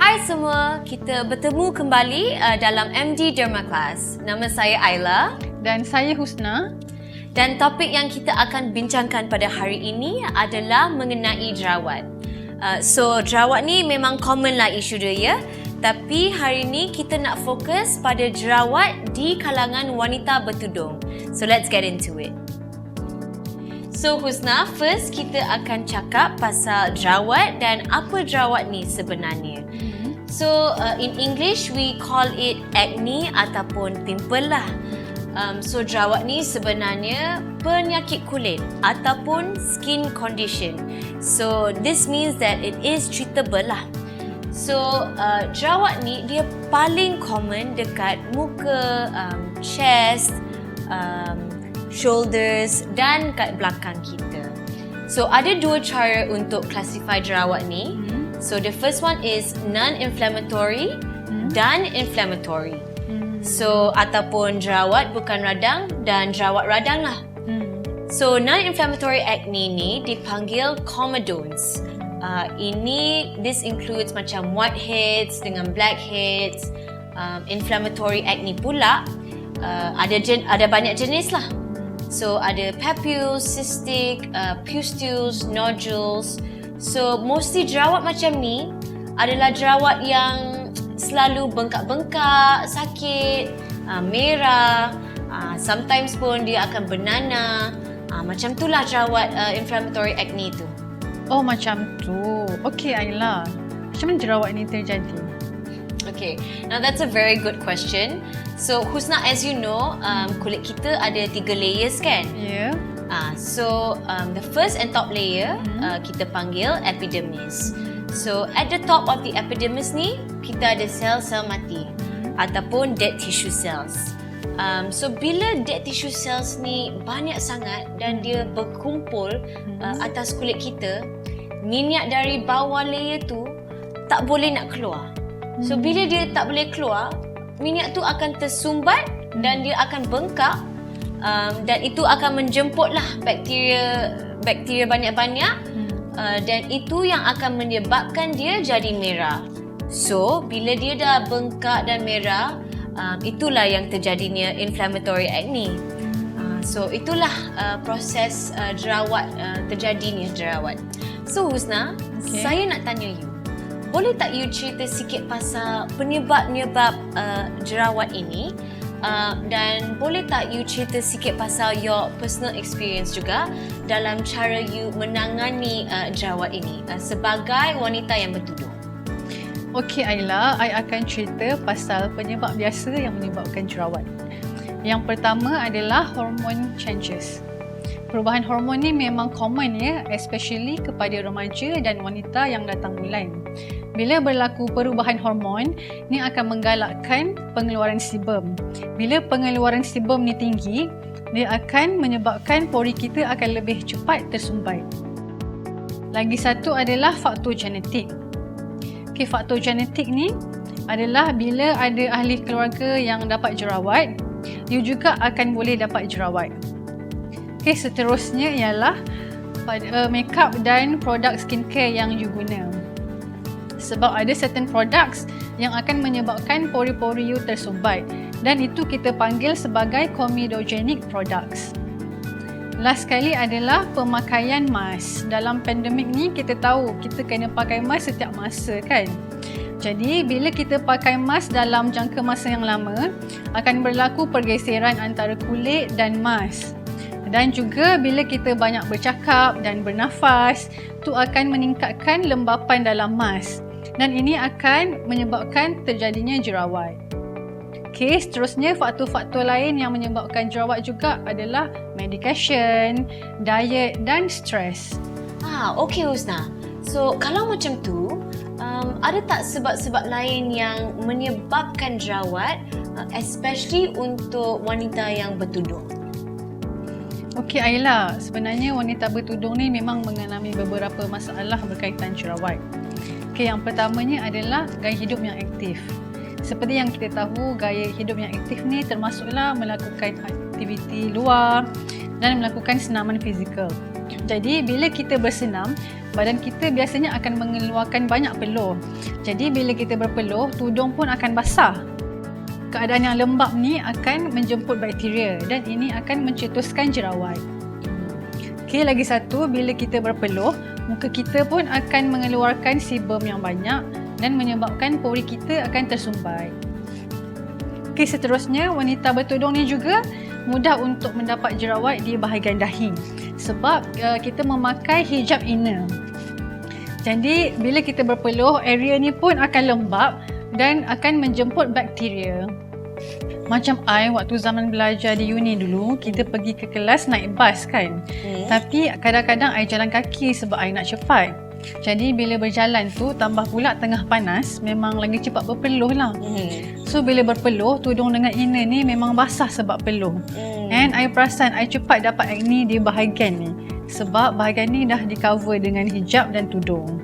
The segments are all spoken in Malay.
Hai semua, kita bertemu kembali dalam MD Derma Class. Nama saya Ayla. Dan saya Husna. Dan topik yang kita akan bincangkan pada hari ini adalah mengenai jerawat. Jerawat ni memang common lah isu dia ya. Tapi hari ini kita nak fokus pada jerawat di kalangan wanita bertudung. So let's get into it. So Husna, first kita akan cakap pasal jerawat dan apa jerawat ni sebenarnya. So in English we call it acne ataupun pimple lah. So jerawat ni sebenarnya penyakit kulit ataupun skin condition. So this means that it is treatable lah. So jerawat ni dia paling common dekat muka, chest, shoulders dan kat belakang kita. So ada dua cara untuk classify jerawat ni. So the first one is non-inflammatory dan inflammatory. So ataupun jerawat bukan radang dan jerawat radang lah. So non-inflammatory acne ni dipanggil comedones. This includes macam whiteheads dengan blackheads. Inflammatory acne pula ada banyak jenis lah. So ada papules, cystic, pustules, nodules. So mostly jerawat macam ni adalah jerawat yang selalu bengkak-bengkak, sakit, merah, sometimes pun dia akan bernanah. Macam itulah jerawat inflammatory acne tu. Oh macam tu. Okey Ayla, macam mana jerawat ni terjadi? Okay, now that's a very good question. So Husna, as you know, kulit kita ada 3 layers kan? Ya. The first and top layer kita panggil epidermis. So at the top of the epidermis ni kita ada sel-sel mati ataupun dead tissue cells. So bila dead tissue cells ni banyak sangat dan dia berkumpul atas kulit kita, minyak dari bawah layer tu tak boleh nak keluar. So bila dia tak boleh keluar, minyak tu akan tersumbat dan dia akan bengkak. Dan itu akan menjemputlah bakteria banyak-banyak dan itu yang akan menyebabkan dia jadi merah. So bila dia dah bengkak dan merah, itulah yang terjadinya inflammatory acne. So itulah proses terjadinya jerawat. So Husna, saya nak tanya you, boleh tak you cerita sikit pasal penyebab-penyebab jerawat ini? Dan boleh tak you cerita sikit pasal your personal experience juga dalam cara you menangani jerawat ini sebagai wanita yang bertudung? Okey Ayla, I akan cerita pasal penyebab biasa yang menyebabkan jerawat. Yang pertama adalah hormone changes. Perubahan hormon ni memang common ya, especially kepada remaja dan wanita yang datang bulan. Bila berlaku perubahan hormon, ni akan menggalakkan pengeluaran sebum. Bila pengeluaran sebum ni tinggi, dia akan menyebabkan pori kita akan lebih cepat tersumbat. Lagi satu adalah faktor genetik. Okey, faktor genetik ni adalah bila ada ahli keluarga yang dapat jerawat, you juga akan boleh dapat jerawat. Okey, seterusnya ialah makeup dan produk skincare yang you guna. Sebab ada certain products yang akan menyebabkan pori-pori you tersumbat dan itu kita panggil sebagai comedogenic products. Last sekali adalah pemakaian mask. Dalam pandemik ni kita tahu kita kena pakai mask setiap masa kan. Jadi bila kita pakai mask dalam jangka masa yang lama, akan berlaku pergeseran antara kulit dan mask. Dan juga bila kita banyak bercakap dan bernafas, tu akan meningkatkan lembapan dalam mask. Dan ini akan menyebabkan terjadinya jerawat. Okey, seterusnya faktor-faktor lain yang menyebabkan jerawat juga adalah medication, diet dan stres. Okey Husna. So kalau macam tu, ada tak sebab-sebab lain yang menyebabkan jerawat, especially untuk wanita yang bertudung? Okey Ayla, sebenarnya wanita bertudung ni memang mengalami beberapa masalah berkaitan jerawat. Okey, yang pertamanya adalah gaya hidup yang aktif. Seperti yang kita tahu, gaya hidup yang aktif ni termasuklah melakukan aktiviti luar dan melakukan senaman fizikal. Jadi bila kita bersenam, badan kita biasanya akan mengeluarkan banyak peluh. Jadi bila kita berpeluh, tudung pun akan basah. Keadaan yang lembap ni akan menjemput bakteria dan ini akan mencetuskan jerawat. Okey, lagi satu, bila kita berpeluh, muka kita pun akan mengeluarkan sebum yang banyak dan menyebabkan pori kita akan tersumbat. Okey, seterusnya, wanita bertudung ni juga mudah untuk mendapat jerawat di bahagian dahi sebab kita memakai hijab inner. Jadi bila kita berpeluh, area ni pun akan lembap dan akan menjemput bakteria. Macam I waktu zaman belajar di uni dulu, kita pergi ke kelas naik bas kan. Tapi kadang-kadang I jalan kaki sebab I nak cepat. Jadi bila berjalan tu, tambah pula tengah panas, memang lagi cepat berpeluh lah. So bila berpeluh, tudung dengan inner ni memang basah sebab peluh. And I perasan I cepat dapat acne di bahagian ni sebab bahagian ni dah di cover dengan hijab dan tudung.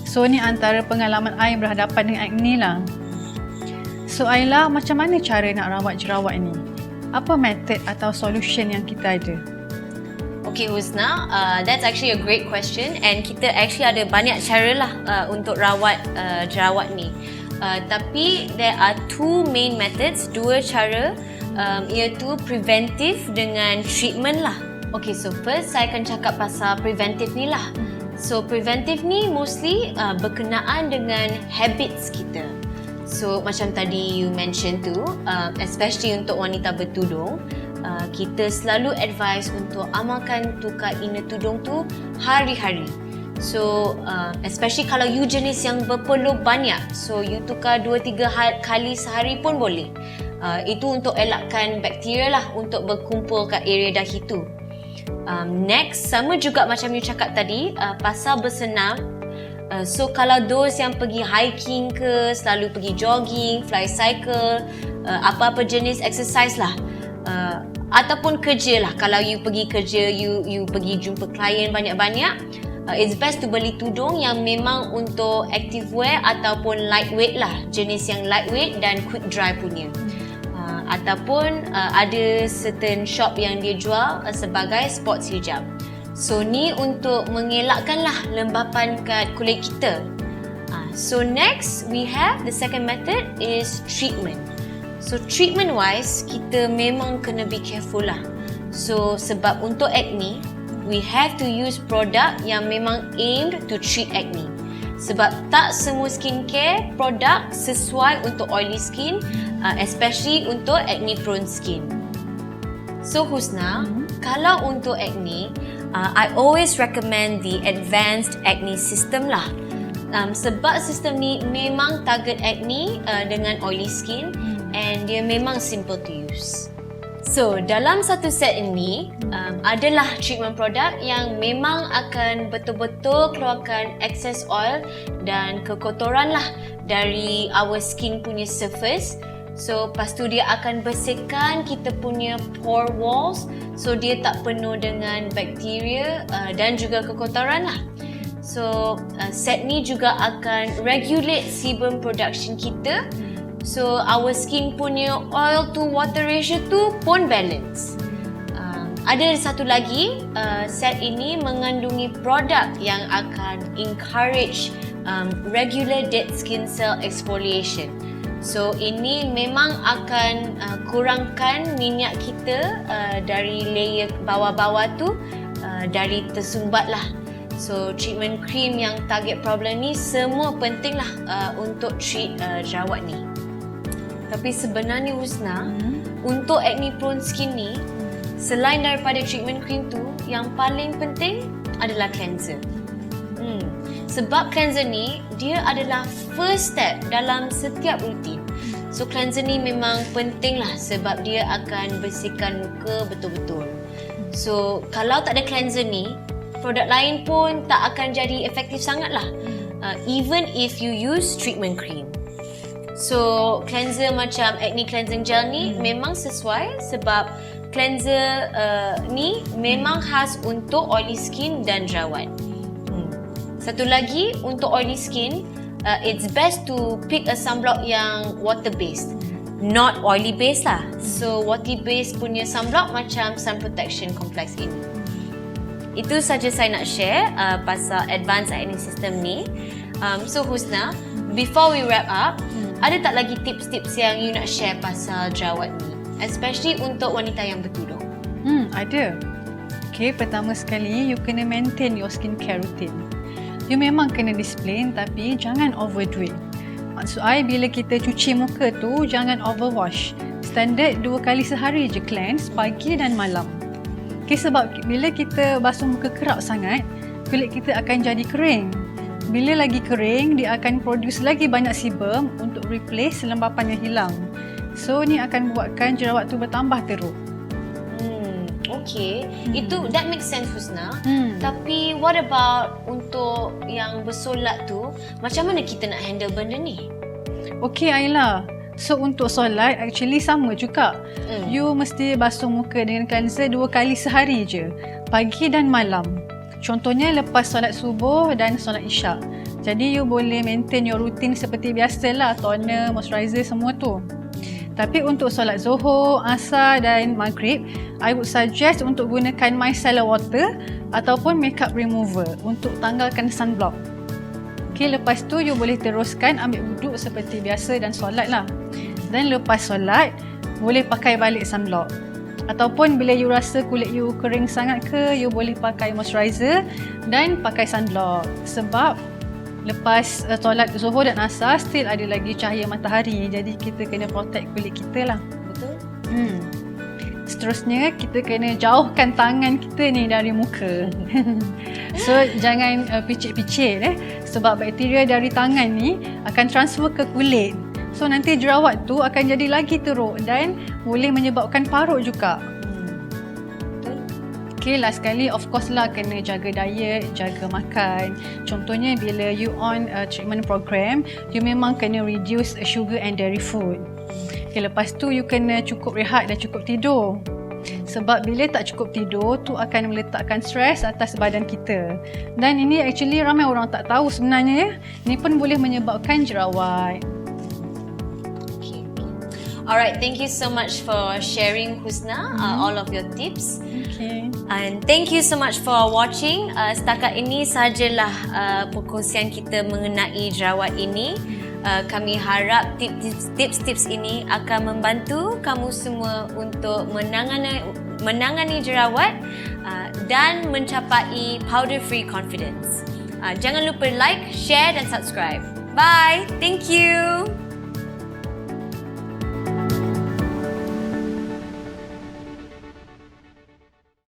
So ni antara pengalaman I berhadapan dengan acne lah. So Ayla, macam mana cara nak rawat jerawat ni? Apa method atau solution yang kita ada? Okay Husna, that's actually a great question and kita actually ada banyak cara lah untuk rawat jerawat ni. Tapi there are two main methods, dua cara, iaitu preventive dengan treatment lah. Okay, so first saya akan cakap pasal preventive ni lah. So preventive ni mostly berkenaan dengan habits kita. So macam tadi you mention tu, especially untuk wanita bertudung, kita selalu advise untuk amalkan tukar inner tudung tu hari-hari. So especially kalau you jenis yang berpeluh banyak, so you tukar 2-3 kali sehari pun boleh. Itu untuk elakkan bakteria lah untuk berkumpul kat area dahi tu. Next, sama juga macam you cakap tadi, pasal bersenam. So kalau those yang pergi hiking ke, selalu pergi jogging, fly cycle, apa-apa jenis exercise lah, ataupun kerja lah, kalau you pergi kerja, you pergi jumpa klien banyak-banyak, it's best to beli tudung yang memang untuk active wear ataupun lightweight lah, jenis yang lightweight dan quick dry punya. Ataupun ada certain shop yang dia jual sebagai sports hijab. So ni untuk mengelakkanlah lembapan kat kulit kita. So next we have the second method is treatment. So treatment wise, kita memang kena be careful lah. So sebab untuk acne, we have to use produk yang memang aimed to treat acne. Sebab tak semua skincare produk sesuai untuk oily skin, especially untuk acne prone skin. So Husna, kalau untuk acne, I always recommend the advanced acne system lah. Sebab sistem ni memang target acne dengan oily skin and dia memang simple to use. So dalam satu set ini adalah treatment produk yang memang akan betul-betul keluarkan excess oil dan kekotoran lah dari our skin punya surface. So lepas tu dia akan bersihkan kita punya pore walls, so dia tak penuh dengan bakteria dan juga kekotoran lah. So set ni juga akan regulate sebum production kita. So our skin punya oil to water ratio tu pun balance. Ada satu lagi, set ini mengandungi produk yang akan encourage regular dead skin cell exfoliation. So ini memang akan kurangkan minyak kita dari layer bawah-bawah tu dari tersumbat lah. So treatment cream yang target problem ni semua penting lah untuk treat jerawat ni. Tapi sebenarnya Husna, untuk acne prone skin ni, selain daripada treatment cream tu, yang paling penting adalah cleanser. Sebab cleanser ni, dia adalah first step dalam setiap rutin. So cleanser ni memang penting lah sebab dia akan bersihkan muka betul-betul. So kalau tak ada cleanser ni, produk lain pun tak akan jadi efektif sangat lah. Even if you use treatment cream. So cleanser macam acne cleansing gel ni memang sesuai sebab cleanser ni memang khas untuk oily skin dan jerawat. Satu lagi, untuk oily skin, it's best to pick a sunblock yang water based, not oily based lah. So water based punya sunblock macam Sun Protection Complex ini. itu saja saya nak share pasal advanced acne system ni. So Husna, before we wrap up, ada tak lagi tips-tips yang you nak share pasal jerawat ni? Especially untuk wanita yang bertudung. Ada. Okay, pertama sekali, you kena maintain your skincare routine. You memang kena disiplin tapi jangan overdo it. Maksud I, bila kita cuci muka tu, jangan overwash. Standard 2 kali sehari je cleanse, pagi dan malam. Okay, sebab bila kita basuh muka kerap sangat, kulit kita akan jadi kering. Bila lagi kering, dia akan produce lagi banyak sebum untuk replace kelembapan yang hilang. So, ni akan buatkan jerawat tu bertambah teruk. Okay, that makes sense Husna. Tapi what about untuk yang bersolat tu, macam mana kita nak handle benda ni? Okay Ayla, so untuk solat actually sama juga. You mesti basuh muka dengan cleanser 2 kali sehari je, pagi dan malam. Contohnya lepas solat subuh dan solat isyak. Jadi you boleh maintain your routine seperti biasalah, toner, moisturizer semua tu. Tapi untuk solat Zuhur, Asar dan Maghrib, I would suggest untuk gunakan micellar water ataupun makeup remover untuk tanggalkan sunblock. Okay, lepas tu you boleh teruskan ambil wuduk seperti biasa dan solat lah. Dan lepas solat, boleh pakai balik sunblock. Ataupun bila you rasa kulit you kering sangat ke, you boleh pakai moisturizer dan pakai sunblock. Sebab lepas solat Zuhur dan Asar still ada lagi cahaya matahari, jadi kita kena protect kulit kita lah. Betul? Seterusnya kita kena jauhkan tangan kita ni dari muka. So jangan picit-picit sebab bakteria dari tangan ni akan transfer ke kulit. So nanti jerawat tu akan jadi lagi teruk dan boleh menyebabkan parut juga. Okay, last sekali of course lah kena jaga diet, jaga makan. Contohnya bila you on treatment program, you memang kena reduce sugar and dairy food. Okay, lepas tu you kena cukup rehat dan cukup tidur. Sebab bila tak cukup tidur tu akan meletakkan stres atas badan kita. Dan ini actually ramai orang tak tahu sebenarnya Ini pun boleh menyebabkan jerawat. Alright, thank you so much for sharing Husna all of your tips. Okay. And thank you so much for watching. Setakat ini sahajalah perkongsian kita mengenai jerawat ini. Kami harap tips-tips ini akan membantu kamu semua untuk menangani jerawat dan mencapai powder-free confidence. Jangan lupa like, share dan subscribe. Bye! Thank you!